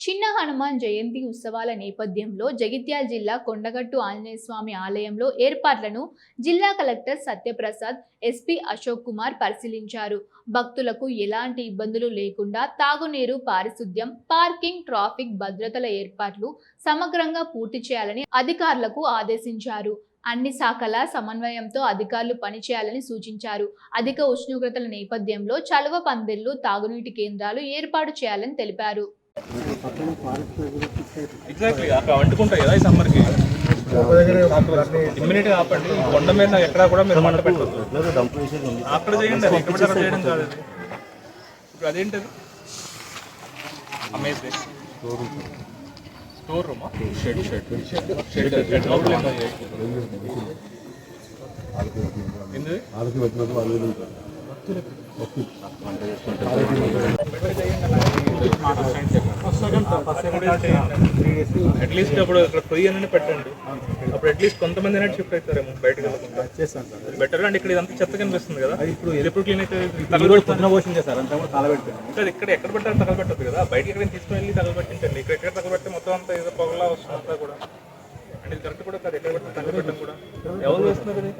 చిన్న హనుమాన్ జయంతి ఉత్సవాల నేపథ్యంలో జగిత్యాల జిల్లా కొండగట్టు ఆంజనేయ స్వామి ఆలయంలో ఏర్పాట్లను జిల్లా కలెక్టర్ సత్యప్రసాద్, ఎస్పీ అశోక్ కుమార్ పరిశీలించారు. భక్తులకు ఎలాంటి ఇబ్బందులు లేకుండా తాగునీరు, పారిశుద్ధ్యం, పార్కింగ్, ట్రాఫిక్ భద్రతల ఏర్పాట్లు సమగ్రంగా పూర్తి చేయాలని అధికారులకు ఆదేశించారు. అన్ని శాఖల సమన్వయంతో అధికారులు పనిచేయాలని సూచించారు. అధిక ఉష్ణోగ్రతల నేపథ్యంలో చలువ పందిళ్లు, తాగునీటి కేంద్రాలు ఏర్పాటు చేయాలని తెలిపారు. ఎగ్జాక్ట్లీ అక్కడ వండుకుంటాయి కదా ఈ సమ్మర్కి ఇమ్యూనిటీ ఆపండి. కొండ మీద ఎక్కడా కూడా మీరు మంట పెట్టదు. అక్కడ చేయండి, అది ఇక్కడ చేయడం కాదు. ఇప్పుడు అదేంటది అమేజ్ స్టోర్ రూమా షెడ్ అట్లీస్ట్ అప్పుడు అక్కడ ఫ్రీ అని పెట్టండి. అప్పుడు అట్లీస్ట్ కొంతమంది అనేది షిఫ్ట్ అవుతారేమో బయటకు వెళ్ళకుండా. బెటర్ అండి. ఇక్కడ ఇదంతా చెత్త కనిపిస్తుంది కదా, ఇప్పుడు ఎప్పుడు క్లీన్ అయితే ఇక్కడ ఎక్కడ పెట్టారు తగలబెట్టదు కదా. బయటకి ఎక్కడ తీసుకుని వెళ్ళి తగలబెట్టించండి. ఇక్కడ తగలబెడితే మొత్తం అంతా ఏదో పొగలా వస్తుంది అంతా కూడా. అంటే ఇది కరెక్ట్ కూడా కాదు. ఎక్కడ పెట్టిన తగలబెట్టడం కూడా ఎవరు వేస్తున్నారు అది.